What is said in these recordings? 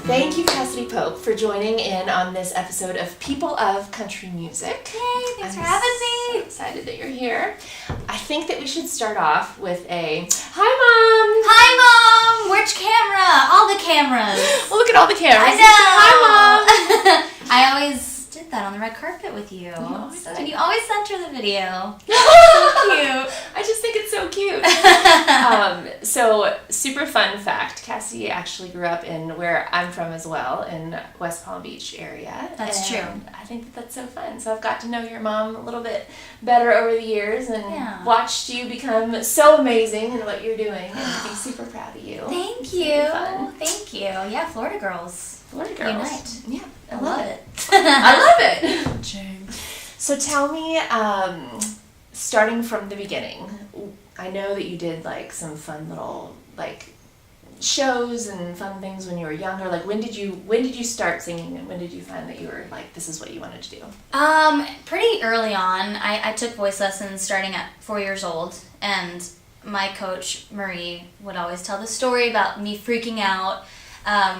Thank you, Cassadee Pope, for joining in on this episode of People of Country Music. Yay, thanks for having me. I'm so excited that you're here. I think that we should start off with a, hi, Mom! Hi, Mom! Which camera? All the cameras. Well, look at all the cameras. I know! Hi, Mom! I always did that on the red carpet with you. And you always sent her the video. So cute. I just think it's so cute. So, super fun fact. Cassadee actually grew up in where I'm from as well, in West Palm Beach area. That's true. I think that that's so fun. So I've got to know your mom a little bit better over the years and watched you become so amazing in what you're doing and be super proud of you. Thank you. Thank you. Yeah, Florida girls. Florida girls. Unite. Yeah, I love it. I love it. So tell me, starting from the beginning, I know that you did like some fun little like shows and fun things when you were younger. Like when did you start singing, and when did you find that you were like, this is what you wanted to do? Pretty early on. I took voice lessons starting at 4 years old, and my coach Marie would always tell the story about me freaking out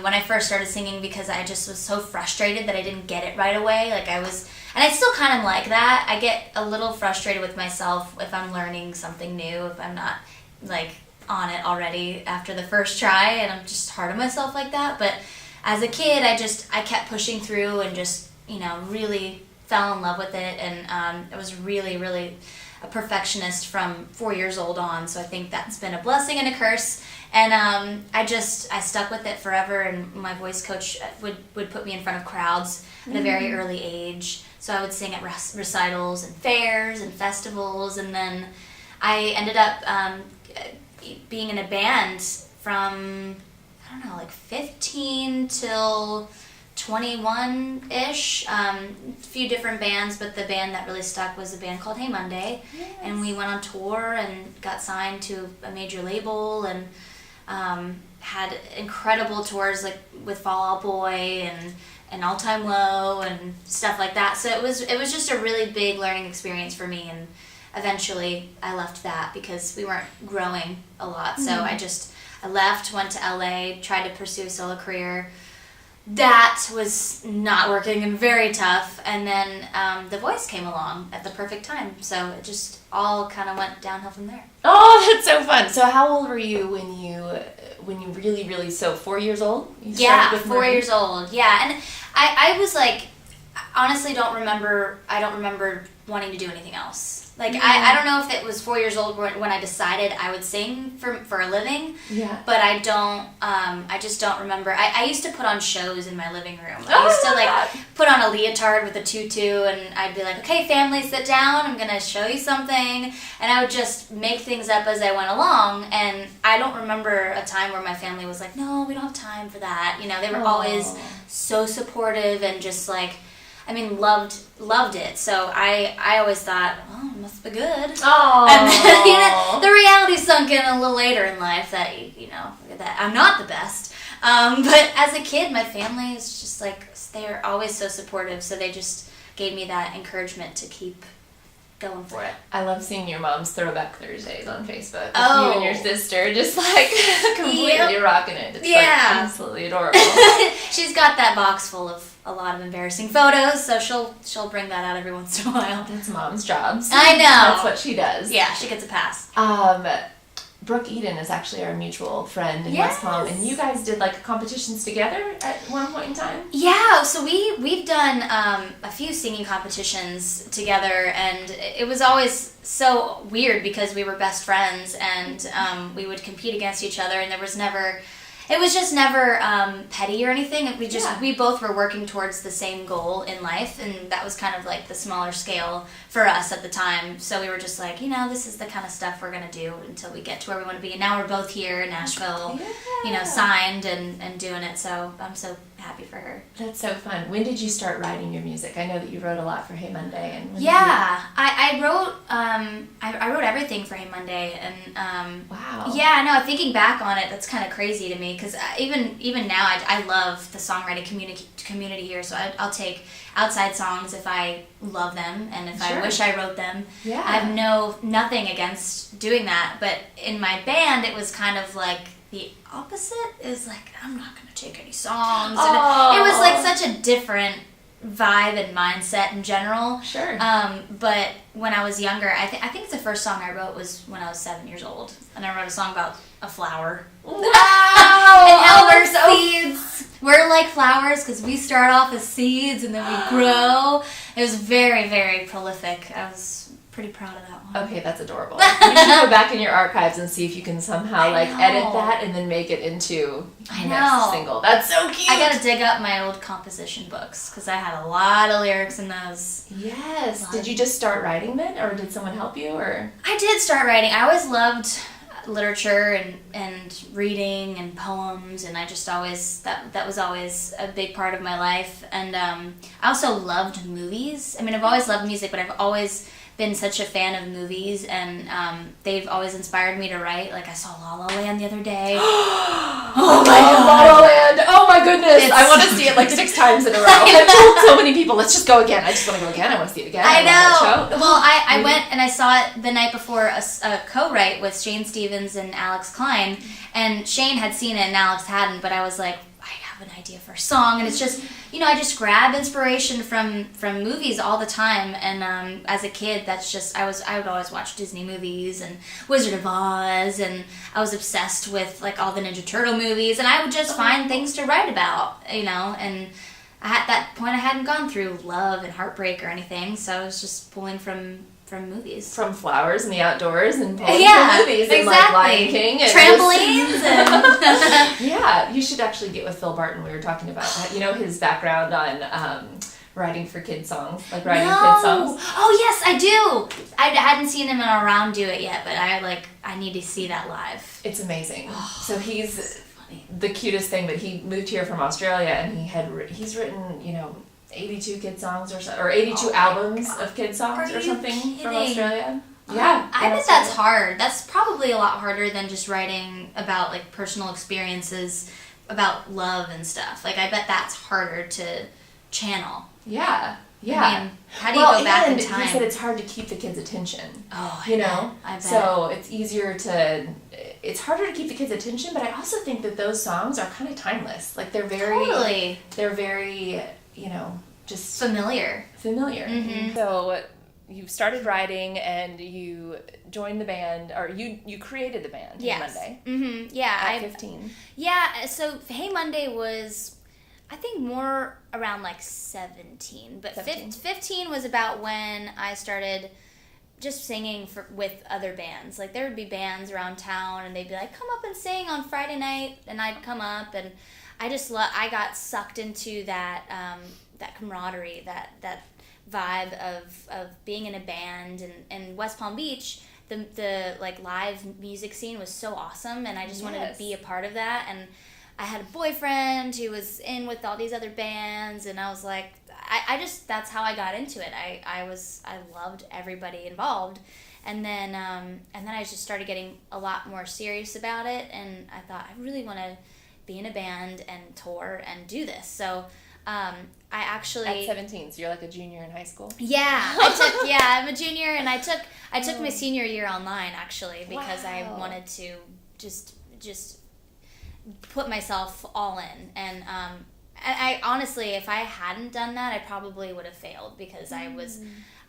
when I first started singing, because I just was so frustrated that I didn't get it right away. Like I was, and I still kind of like that. I get a little frustrated with myself if I'm learning something new, if I'm not like on it already after the first try, and I'm just hard on myself like that. But as a kid, I kept pushing through and just, really fell in love with it, and I was really, really a perfectionist from 4 years old on, so I think that's been a blessing and a curse. And I stuck with it forever, and my voice coach would put me in front of crowds at a very early age. So I would sing at recitals and fairs and festivals, and then I ended up being in a band from, I don't know, like 15 till 21-ish, a few different bands, but the band that really stuck was a band called Hey Monday. Yes. And we went on tour and got signed to a major label, and had incredible tours like with Fall Out Boy and All Time Low and stuff like that. So it was just a really big learning experience for me, and eventually I left that because we weren't growing a lot. So I left, went to LA, tried to pursue a solo career. That was not working and very tough, and then The Voice came along at the perfect time, so it just all kind of went downhill from there. Oh, that's so fun. So how old were you when you really, so 4 years old? Yeah, 4 years old, yeah. And I was like, honestly I don't remember wanting to do anything else. Like, I don't know if it was 4 years old when I decided I would sing for a living. Yeah. But I just don't remember. I used to put on shows in my living room. I used to put on a leotard with a tutu, and I'd be like, okay, family, sit down. I'm going to show you something. And I would just make things up as I went along. And I don't remember a time where my family was like, no, we don't have time for that. They were always so supportive and just like, loved it. So I always thought, oh, it must be good. Oh. And then, the reality sunk in a little later in life that, that I'm not the best. But as a kid, my family is just like, they're always so supportive. So they just gave me that encouragement to keep going for it. I love seeing your mom's Throwback Thursdays on Facebook. You and your sister just like completely rocking it. It's like absolutely adorable. She's got that box full of a lot of embarrassing photos, so she'll bring that out every once in a while. That's mom's jobs. I know. That's what she does. Yeah, she gets a pass. Brooke Eden is actually our mutual friend in West Palm, and you guys did like competitions together at one point in time? Yeah, so we've done a few singing competitions together, and it was always so weird because we were best friends, and we would compete against each other, and it was just never petty or anything. We both were working towards the same goal in life, and that was kind of like the smaller scale for us at the time. So we were just like, this is the kind of stuff we're gonna do until we get to where we want to be. And now we're both here in Nashville, signed and doing it. So I'm so happy for her. That's so fun. When did you start writing your music? I know that you wrote a lot for Hey Monday, and I wrote everything for Hey Monday, and wow. Yeah, no, thinking back on it, that's kind of crazy to me, because even now I love the songwriting community here. So I'll take outside songs if I love them and if I wish I wrote them. Yeah. I have nothing against doing that, but in my band it was kind of like the opposite is like, I'm not going to take any songs. And it was like such a different vibe and mindset in general. Sure. But when I was younger, I think the first song I wrote was when I was 7 years old. And I wrote a song about a flower. Wow! And how we're so seeds. We're like flowers because we start off as seeds and then we grow. It was very, very prolific. I was pretty proud of that one. Okay, that's adorable. You should go back in your archives and see if you can somehow like edit that and then make it into the next single. That's so cute. I gotta dig up my old composition books because I had a lot of lyrics in those. Yes. Did you just start writing then, or did someone help you, or? I did start writing. I always loved literature and reading and poems, and I just always that was always a big part of my life. And I also loved movies. I mean, I've always loved music, but I've always been such a fan of movies, and they've always inspired me to write. Like, I saw La La Land the other day. Oh my God, La La Land! Oh my goodness! I want to see it like 6 times in a row. I've told so many people, let's just go again. I just want to go again. I want to see it again. I know. That show. Well, I went and I saw it the night before a co-write with Shane Stevens and Alex Klein, and Shane had seen it and Alex hadn't, but I was like, I have an idea for a song, and it's just, I just grab inspiration from movies all the time, and as a kid, that's just, I would always watch Disney movies and Wizard of Oz, and I was obsessed with like all the Ninja Turtle movies, and I would just find things to write about, and at that point I hadn't gone through love and heartbreak or anything, so I was just pulling from movies. From flowers and the outdoors and pulling from movies and like Lion King and trampolines and yeah, you should actually get with Phil Barton. We were talking about that. His background on writing for kid songs, like writing kid songs. Oh yes, I do. I hadn't seen him around do it yet, but I need to see that live. It's amazing. So he's the cutest thing. But he moved here from Australia, and he's written 82 kid songs or 82 albums of kid songs or something from Australia. Yeah. I bet that's hard. That's probably a lot harder than just writing about like personal experiences about love and stuff. Like, I bet that's harder to channel. Yeah. Yeah. I mean, how do you go back in time? He said it's hard to keep the kids' attention. Oh, I bet. So it's harder to keep the kids' attention, but I also think that those songs are kind of timeless. Like, they're very just familiar. Mm-hmm. So you started writing and you joined the band, or you created the band. Yes. Monday. Mm-hmm. Yeah. At 15. Yeah. So Hey Monday was, I think, more around like 17, but 15 was about when I started just singing with other bands. Like, there would be bands around town, and they'd be like, come up and sing on Friday night, and I'd come up, and I got sucked into that camaraderie, that vibe of being in a band, and West Palm Beach, the like live music scene was so awesome, and I just wanted to be a part of that. And I had a boyfriend who was in with all these other bands, and I was like, that's how I got into it. I loved everybody involved, and then I just started getting a lot more serious about it, and I thought, I really want to be in a band and tour and do this. So I actually, at 17, so you're like a junior in high school. Yeah, I'm a junior, and I took my senior year online actually, because I wanted to just put myself all in, and I honestly, if I hadn't done that, I probably would have failed, because I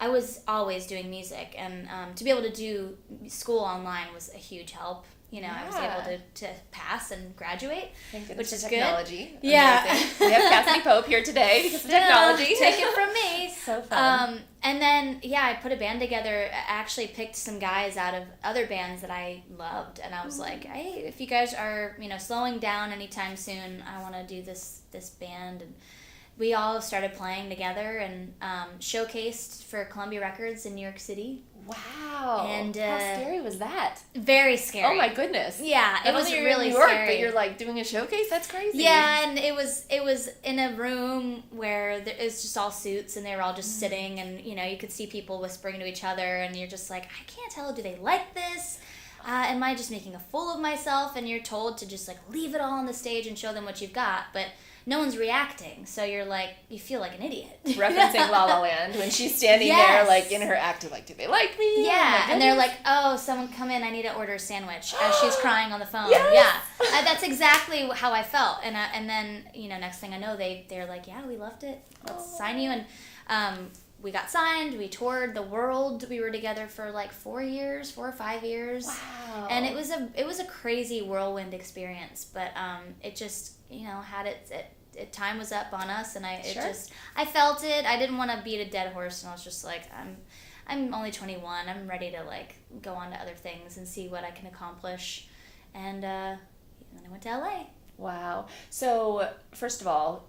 was always doing music, and to be able to do school online was a huge help. I was able to pass and graduate, which is technology. Good. Yeah. We have Cassadee Pope here today because of technology. Take it from me. So fun. And then, I put a band together. I actually picked some guys out of other bands that I loved, and I was like, hey, if you guys are, slowing down anytime soon, I want to do this band. And we all started playing together and showcased for Columbia Records in New York City. Wow. And how scary was that? Very scary. Oh my goodness. Yeah, it was really in New York, scary. But you're like doing a showcase? That's crazy. Yeah, and it was in a room where it was just all suits, and they were all just sitting, and you could see people whispering to each other, and you're just like, I can't tell, do they like this? am I just making a fool of myself? And you're told to just like leave it all on the stage and show them what you've got, but no one's reacting, so you're like, you feel like an idiot. Referencing La La Land when she's standing there like in her act like, do they like me? Yeah, and they're like, oh, someone come in, I need to order a sandwich, as she's crying on the phone. Yes. Yeah, that's exactly how I felt. And then, next thing I know, they're like, yeah, we loved it, let's sign you. And we got signed, we toured the world, we were together for like 4 or 5 years. Wow. And it was a crazy whirlwind experience, but it just, had time was up on us, and I felt it. I didn't want to beat a dead horse, and I was just like, I'm only 21. I'm ready to like go on to other things and see what I can accomplish. And then I went to LA. Wow. So first of all,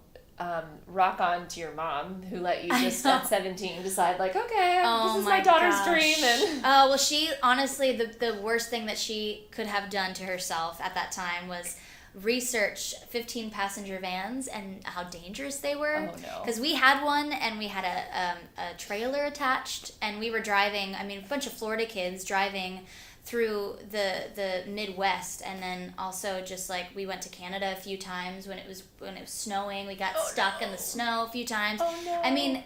rock on to your mom who let you just at 17 decide like, okay, this is my daughter's dream. And well, she honestly, the worst thing that she could have done to herself at that time was research 15 passenger vans and how dangerous they were. Oh no. Because we had one, and we had a trailer attached, and we were driving, a bunch of Florida kids driving through the Midwest, and then also just like we went to Canada a few times when it was snowing. We got stuck in the snow a few times. Oh no.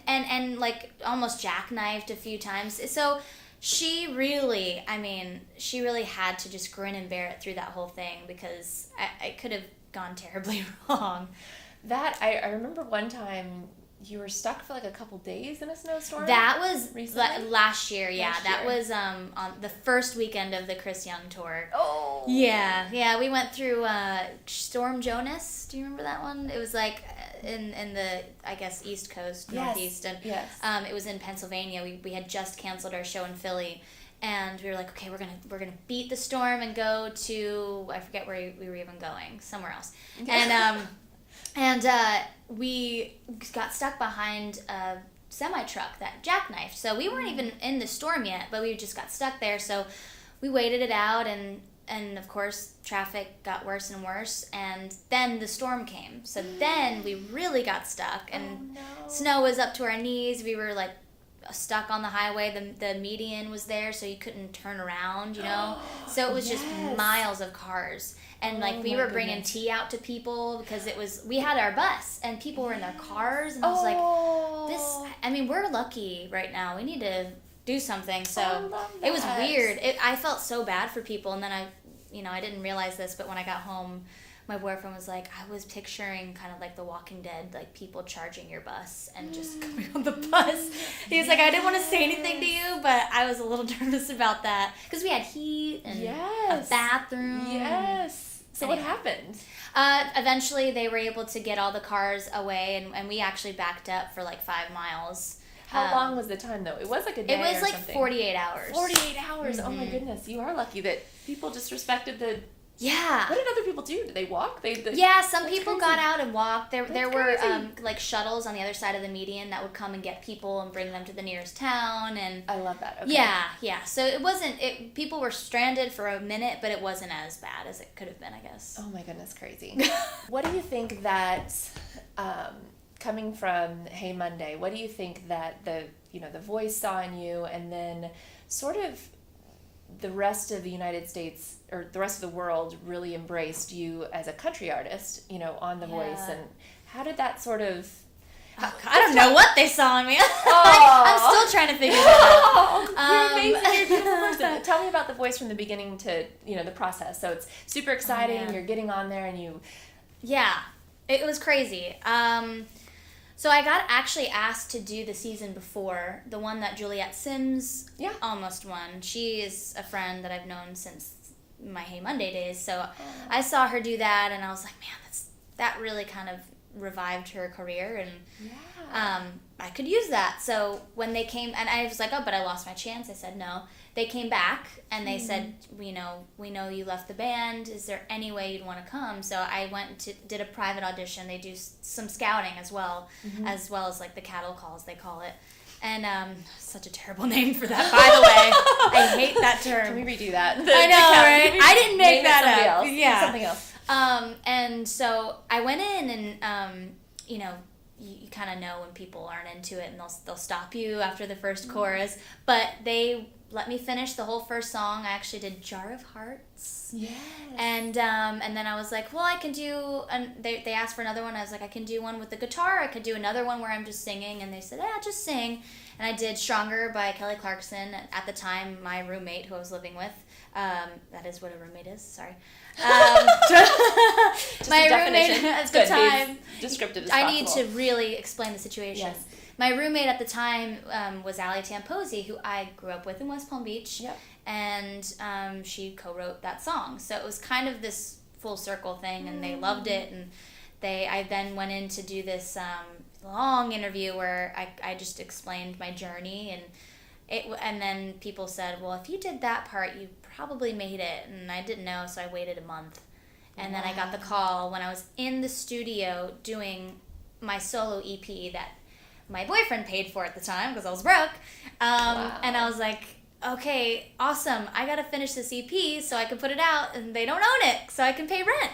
And like almost jackknifed a few times. So she really had to just grin and bear it through that whole thing, because I could have gone terribly wrong. That I remember one time you were stuck for like a couple days in a snowstorm. That was last year. That was on the first weekend of the Chris Young tour. Oh. Yeah. We went through Storm Jonas. Do you remember that one? It was like in the, I guess, East Coast, Northeast, and it was in Pennsylvania. We had just canceled our show in Philly, and we were like, okay, we're gonna beat the storm and go to, I forget where we were even going, somewhere else, and we got stuck behind a semi-truck that jackknifed. So we weren't even in the storm yet, but we just got stuck there. So we waited it out, and of course traffic got worse and worse, and then the storm came. So then we really got stuck, and snow was up to our knees. We were like stuck on the highway. The median was there, so you couldn't turn around, so it was just miles of cars. And like we were bringing tea out to people, because we had our bus and people were in their cars, and I was like, we're lucky right now. We need to do something. So it was weird. I felt so bad for people, and then I didn't realize this, but when I got home, my boyfriend was like, I was picturing kind of like The Walking Dead, like people charging your bus and just coming on the bus. He was like, I didn't want to say anything to you, but I was a little nervous about that, because we had heat and a bathroom. Yes. So what happened? Eventually they were able to get all the cars away, and we actually backed up for like 5 miles. How long was the time though? It was like a day or something. It was like 48 hours. 48 hours. Mm-hmm. Oh my goodness. You are lucky that people just respected the... Yeah. What did other people do? Did they walk? Some people got out and walked. There were like shuttles on the other side of the median that would come and get people and bring them to the nearest town. And I love that. Okay. Yeah. So it wasn't. People were stranded for a minute, but it wasn't as bad as it could have been, I guess. Oh my goodness, crazy. What do you think that, coming from Hey Monday, what do you think that the Voice saw in you, and then sort of the rest of the United States or the rest of the world really embraced you as a country artist, on The Voice, and how did that sort of... I don't know what they saw in me. I'm still trying to figure that You're out. amazing. You're a beautiful person. Tell me about The Voice from the beginning to, the process. So it's super exciting. You're getting on there and you... Yeah, it was crazy. So I got actually asked to do the season before, the one that Juliette Sims almost won. She is a friend that I've known since my Hey Monday days. So I saw her do that, and I was like, man, that really kind of revived her career, and I could use that. So when they came, and I was like, oh, but I lost my chance. I said no. They came back, and they said, we know you left the band. Is there any way you'd want to come? So I did a private audition. They do some scouting as well as like the cattle calls, they call it. And such a terrible name for that, by the way. I hate that term. Can we redo that? I know, right? I didn't make that up. Else. Yeah, something else. And so I went in, and you kind of know when people aren't into it, and they'll stop you after the first chorus. But they let me finish the whole first song. I actually did Jar of Hearts. Yes. And then I was like, well, I can do, and they asked for another one. I was like, I can do one with the guitar. I could do another one where I'm just singing. And they said, yeah, just sing. And I did Stronger by Kelly Clarkson. At the time, my roommate who I was living with, that is what a roommate is, sorry. Just my a roommate definition. at It's the good. time, Be as descriptive as I possible. need to really explain the situation. Yes. My roommate at the time was Allie Tamposi, who I grew up with in West Palm Beach. Yep. And she co-wrote that song. So it was kind of this full circle thing, and they loved it. And I then went in to do this long interview where I just explained my journey, and then people said, well, if you did that part, you probably made it. And I didn't know, so I waited a month. And then I got the call when I was in the studio doing my solo EP that my boyfriend paid for at the time because I was broke. And I was like, okay, awesome. I got to finish this EP so I can put it out, and they don't own it, so I can pay rent.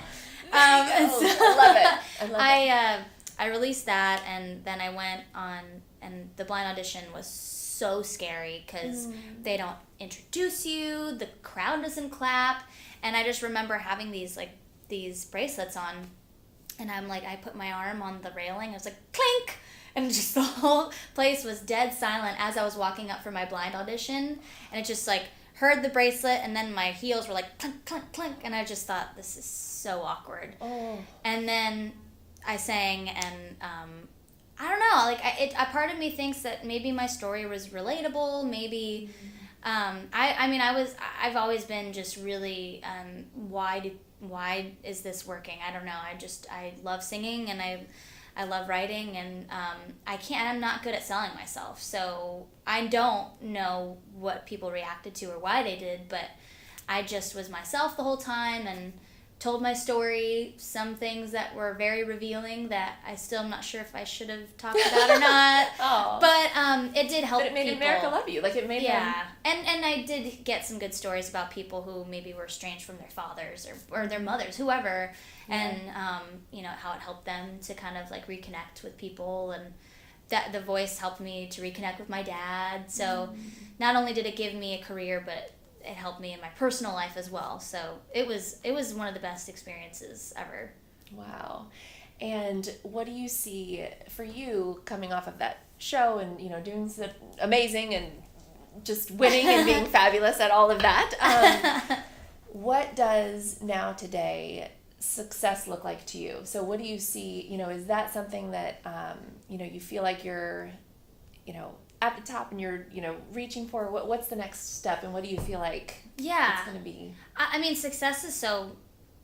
I love it. I love it. I released that, and then I went on, and the blind audition was so scary because they don't introduce you, the crowd doesn't clap, and I just remember having these bracelets on, and I'm like, I put my arm on the railing, it was like clink, and just the whole place was dead silent as I was walking up for my blind audition, and it just like heard the bracelet, and then my heels were like clink, clink, clink, and I just thought, this is so awkward. And then I sang, and I don't know, like a part of me thinks that maybe my story was relatable, maybe I've always been just really why is this working? I don't know. I love singing, and I love writing, and I'm not good at selling myself, so I don't know what people reacted to or why they did, but I just was myself the whole time and told my story, some things that were very revealing that I still am not sure if I should have talked about or not. But it did help. But it made people. America love you. Like it made them. And I did get some good stories about people who maybe were estranged from their fathers or their mothers, whoever, and how it helped them to kind of like reconnect with people, and that the voice helped me to reconnect with my dad. So not only did it give me a career, but it helped me in my personal life as well. So it was one of the best experiences ever. Wow. And what do you see for you coming off of that show and, doing so amazing and just winning and being fabulous at all of that? What does now today success look like to you? So what do you see, is that something that, you feel like you're, at the top and you're, reaching for? What's the next step, and what do you feel like it's going to be? I mean, success is so,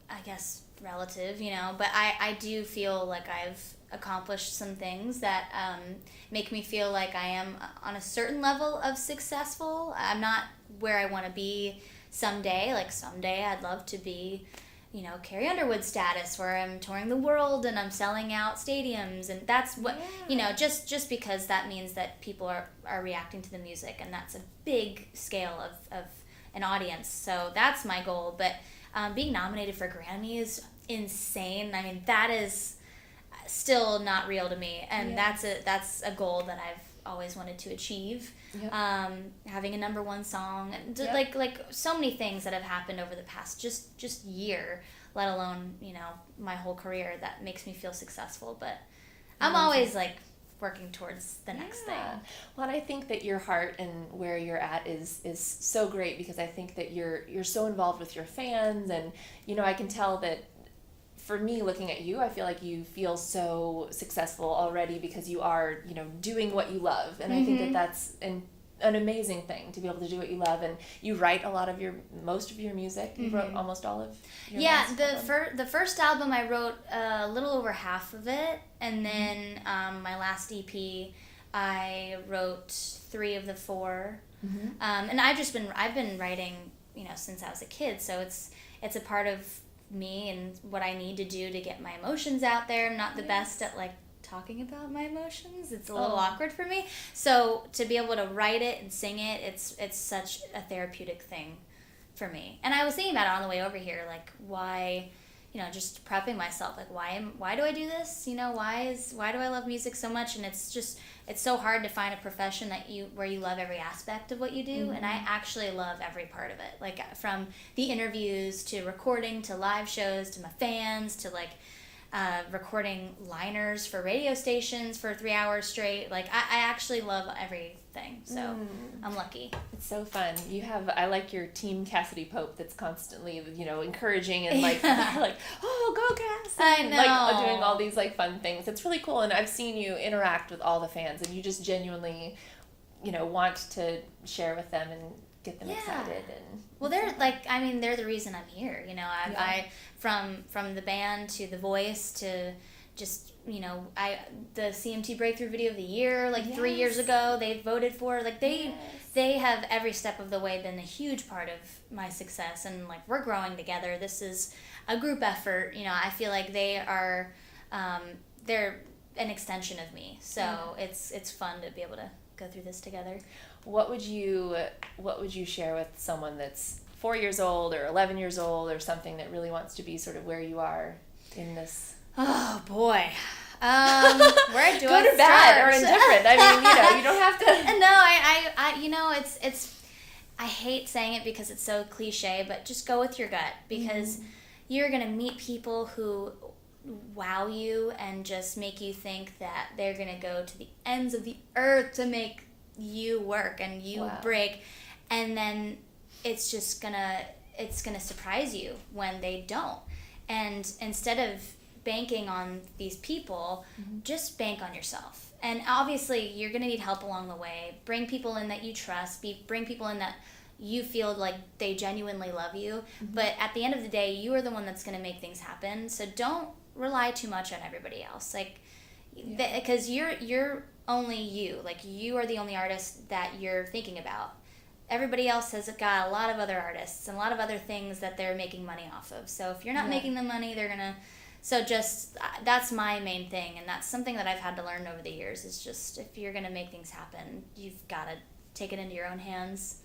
I guess, relative, but I do feel like I've accomplished some things that make me feel like I am on a certain level of successful. I'm not where I want to be someday. Like someday I'd love to be Carrie Underwood status, where I'm touring the world and I'm selling out stadiums, and that's what, just because that means that people are reacting to the music, and that's a big scale of an audience. So that's my goal. But being nominated for a Grammy is insane. I mean, that is still not real to me, and that's a goal that I've always wanted to achieve. Having a number one song, like so many things that have happened over the past just year, let alone my whole career, that makes me feel successful. But I'm always like working towards the next thing. Well, and I think that your heart and where you're at is so great, because I think that you're so involved with your fans, and I can tell that. For me, looking at you, I feel like you feel so successful already because you are, doing what you love. And I think that that's an amazing thing, to be able to do what you love. And you write most of your music. You wrote almost all of your the first album I wrote a little over half of it. And then my last EP, I wrote 3 of the 4. And I've been writing, since I was a kid. So it's a part of me and what I need to do to get my emotions out there. I'm not the best at like talking about my emotions. It's a little awkward for me. So to be able to write it and sing it, it's such a therapeutic thing for me. And I was thinking about it on the way over here, like why, just prepping myself, like why do I do this? Why do I love music so much? And it's so hard to find a profession where you love every aspect of what you do. And I actually love every part of it, like from the interviews to recording to live shows to my fans to like recording liners for radio stations for 3 hours straight. Like I actually love everything, so I'm lucky. It's so fun. I like your team Cassadee Pope that's constantly encouraging and like like, oh, go Cass, I know, like doing all these like fun things. It's really cool, and I've seen you interact with all the fans, and you just genuinely want to share with them and get them excited. And well, they're the reason I'm here. I from the band to the voice to just the CMT Breakthrough Video of the Year 3 years ago they voted for, like they have every step of the way been a huge part of my success, and like we're growing together. This is a group effort. I feel like they are they're an extension of me, so it's fun to be able to go through this together. What would you share with someone that's 4 years old or 11 years old or something that really wants to be sort of where you are in this? Oh boy. Where do Good or bad or indifferent? I mean, you don't have to. No, it's. I hate saying it because it's so cliche, but just go with your gut, because you're gonna meet people who wow you and just make you think that they're gonna go to the ends of the earth to make you work and you break, and then it's gonna surprise you when they don't. And instead of banking on these people, just bank on yourself. And obviously you're gonna need help along the way. Bring people in that you trust. Bring people in that you feel like they genuinely love you. But at the end of the day, you are the one that's gonna make things happen. So don't rely too much on everybody else. Because you're only you. Like, you are the only artist that you're thinking about. Everybody else has got a lot of other artists and a lot of other things that they're making money off of. So if you're not making the money, they're gonna. So just that's my main thing, and that's something that I've had to learn over the years. Is just, if you're gonna make things happen, you've got to take it into your own hands,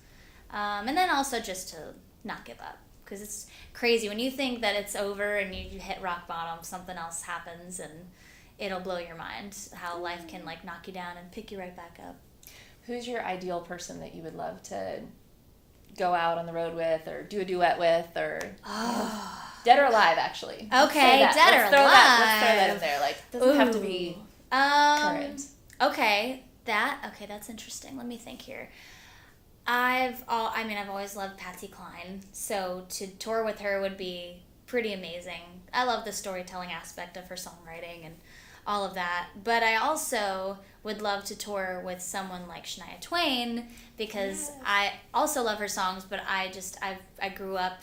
and then also just to not give up, because it's crazy when you think that it's over and you hit rock bottom. Something else happens, and it'll blow your mind how life can like knock you down and pick you right back up. Who's your ideal person that you would love to go out on the road with or do a duet with, or dead or alive, actually? Okay, dead or alive. Let's throw that in there. Like, doesn't have to be current. Okay, that's interesting. Let me think here. I've always loved Patsy Cline, so to tour with her would be pretty amazing. I love the storytelling aspect of her songwriting and all of that. But I also would love to tour with someone like Shania Twain, because I also love her songs, but I grew up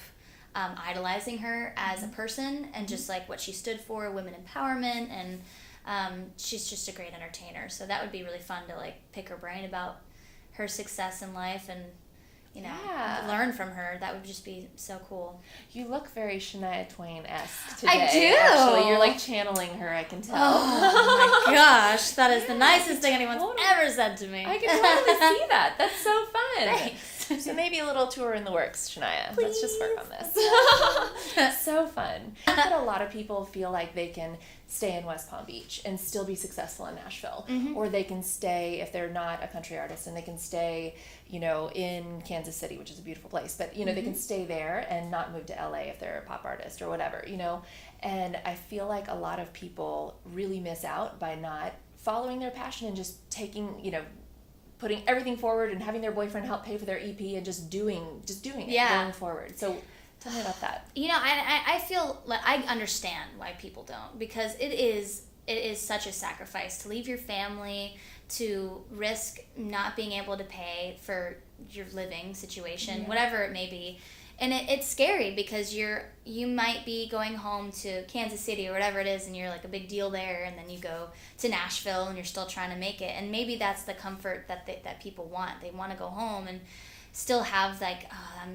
idolizing her as a person, and just like what she stood for, women empowerment, and she's just a great entertainer. So that would be really fun to like pick her brain about her success in life and learn from her. That would just be so cool. You look very Shania Twain-esque today. I do. Actually, you're like channeling her, I can tell. Oh my gosh, that is the nicest thing anyone's ever said to me. I can totally see that. That's so fun. Thanks. So maybe a little tour in the works, Shania. Please. Let's just work on this. So fun. I think that a lot of people feel like they can stay in West Palm Beach and still be successful in Nashville. Or they can stay, if they're not a country artist, and they can stay, in Kansas City, which is a beautiful place, but, they can stay there and not move to LA if they're a pop artist or whatever, And I feel like a lot of people really miss out by not following their passion and just taking, putting everything forward and having their boyfriend help pay for their EP and just doing it going forward. So tell me about that. I feel like I understand why people don't, because it is such a sacrifice to leave your family, to risk not being able to pay for your living situation, whatever it may be. And it's scary, because you might be going home to Kansas City or whatever it is, and you're like a big deal there, and then you go to Nashville and you're still trying to make it. And maybe that's the comfort that people want. They want to go home and still have like,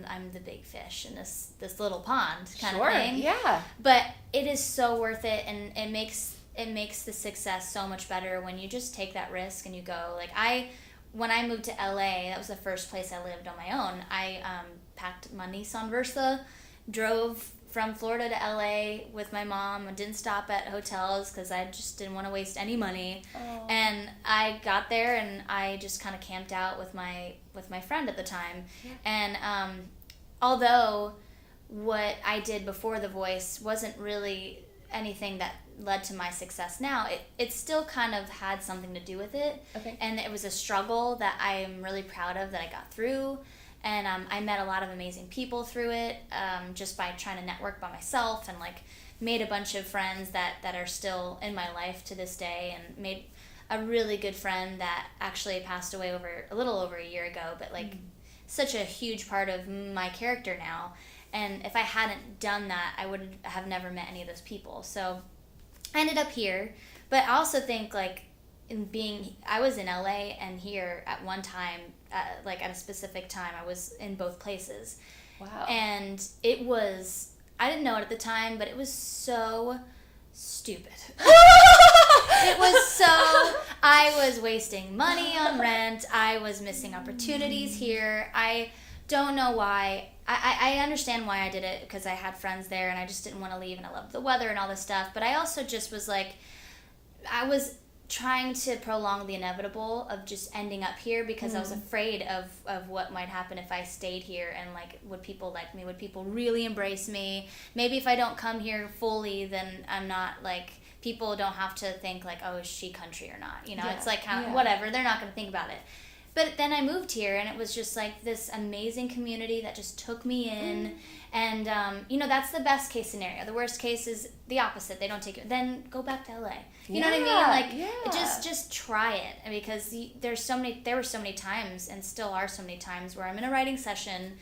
I'm the big fish in this little pond kind of thing. Yeah. But it is so worth it, and it makes the success so much better when you just take that risk and you go. Like when I moved to LA, that was the first place I lived on my own. I packed my Nissan Versa, drove from Florida to LA with my mom. I didn't stop at hotels because I just didn't want to waste any money. Oh. And I got there and I just kind of camped out with my friend at the time. Yeah. And although what I did before The Voice wasn't really anything that led to my success now, it still kind of had something to do with it. Okay. And it was a struggle that I am really proud of that I got through. And I met a lot of amazing people through it, just by trying to network by myself, and like made a bunch of friends that are still in my life to this day, and made a really good friend that actually passed away a little over a year ago, but like such a huge part of my character now. And if I hadn't done that, I would have never met any of those people. So I ended up here, but I also think like I was in LA and here at one time, like at a specific time, I was in both places. Wow. And I didn't know it at the time, but it was so stupid. I was wasting money on rent. I was missing opportunities here. I don't know why. I understand why I did it, because I had friends there and I just didn't want to leave, and I loved the weather and all this stuff. But I also just was like, I was trying to prolong the inevitable of just ending up here, because I was afraid of what might happen if I stayed here, and like, would people like me? Would people really embrace me? Maybe if I don't come here fully, then I'm not like, people don't have to think like, oh, is she country or not? You know, it's like, whatever, they're not going to think about it. But then I moved here, and it was just like this amazing community that just took me in. And, that's the best case scenario. The worst case is the opposite. They don't take it. Then go back to LA. You know what I mean? Like, just try it. Because there were so many times, and still are so many times, where I'm in a writing session,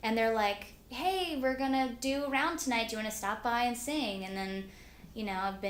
and they're like, hey, we're going to do a round tonight. Do you want to stop by and sing? And then, I've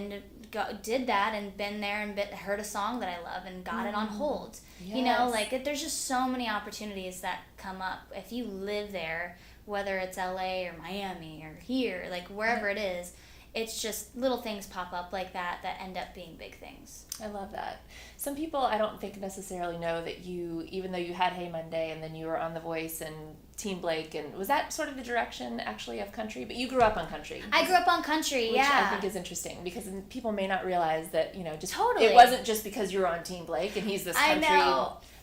did that and been there and heard a song that I love and got it on hold. Yes. There's just so many opportunities that come up if you live there, whether it's LA or Miami or here, like wherever it is. It's just little things pop up like that end up being big things. I love that. Some people, I don't think, necessarily know that you, even though you had Hey Monday and then you were on The Voice and Team Blake, and was that sort of the direction actually of country? But you grew up on country. I grew up on country, which I think is interesting, because people may not realize that, just totally. It wasn't just because you were on Team Blake and he's this country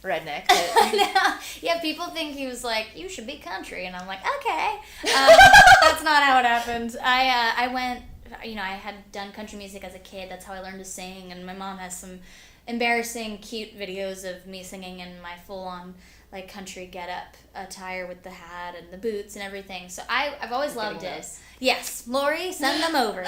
redneck. Yeah, people think he was like, you should be country, and I'm like, okay. That's not how it happened. I went, I had done country music as a kid. That's how I learned to sing, and my mom has some embarrassing, cute videos of me singing in my full-on like country get-up attire with the hat and the boots and everything. So I've always loved it. Yes, Lori, send them over.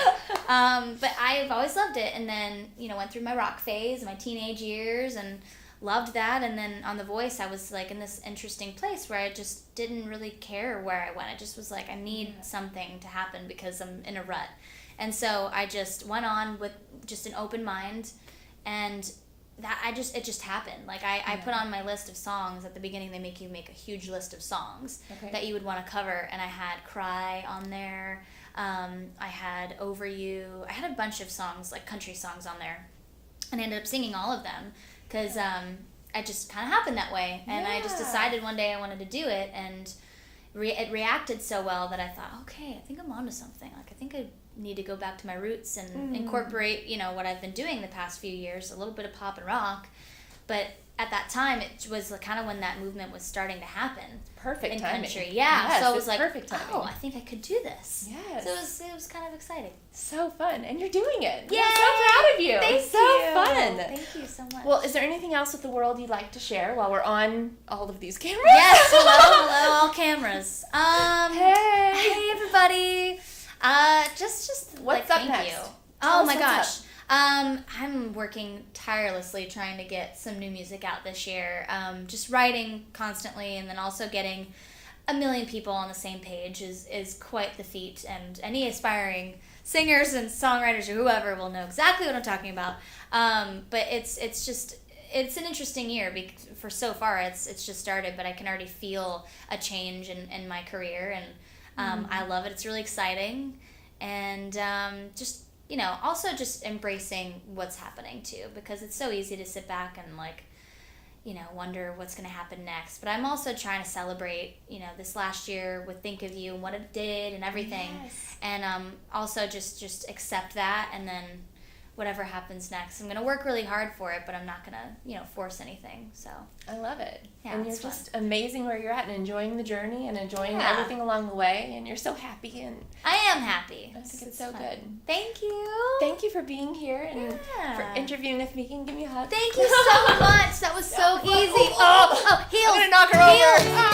But I've always loved it, and then went through my rock phase, my teenage years, and loved that. And then on The Voice, I was like in this interesting place where I just didn't really care where I went. I just was like, I need something to happen because I'm in a rut. And so I just went on with just an open mind, and that it just happened. Like I put on my list of songs at the beginning. They make you make a huge list of songs that you would want to cover, and I had Cry on there. I had Over You. I had a bunch of songs, like country songs, on there, and I ended up singing all of them because it just kind of happened that way. And I just decided one day I wanted to do it, and it reacted so well that I thought, okay, I think I'm onto something. Like, I think I need to go back to my roots and incorporate, what I've been doing the past few years, a little bit of pop and rock. But at that time, it was kind of when that movement was starting to happen. Perfect in timing. Country. Yes, so it was like, perfect timing. oh, I think I could do this. Yes. So it was kind of exciting. So fun. And you're doing it. Yay! I'm so proud of you. Thank so you. Fun. Thank you so much. Well, is there anything else with the world you'd like to share while we're on all of these cameras? Yes, hello, all cameras. Hey everybody. Just what's like, up thank next? you. Tell Oh my us gosh. what's I'm working tirelessly trying to get some new music out this year. Just writing constantly, and then also getting a million people on the same page is quite the feat. And any aspiring singers and songwriters or whoever will know exactly what I'm talking about. But it's an interesting year for so far. It's just started, but I can already feel a change in my career, and I love it. It's really exciting, and also just embracing what's happening too, because it's so easy to sit back and like, wonder what's going to happen next. But I'm also trying to celebrate, this last year with Think of You and what it did and everything. Yes. And also just accept that, and then whatever happens next, I'm going to work really hard for it, but I'm not going to, force anything. So I love it. Yeah, and you're it's fun. just amazing where you're at and enjoying the journey and enjoying everything along the way, and you're so happy, and I am happy. I think it's so good. Thank you. Thank you for being here and for interviewing with me. Can you give me a hug? Thank you so much. That was so easy. Oh, heels. I'm going to knock her over.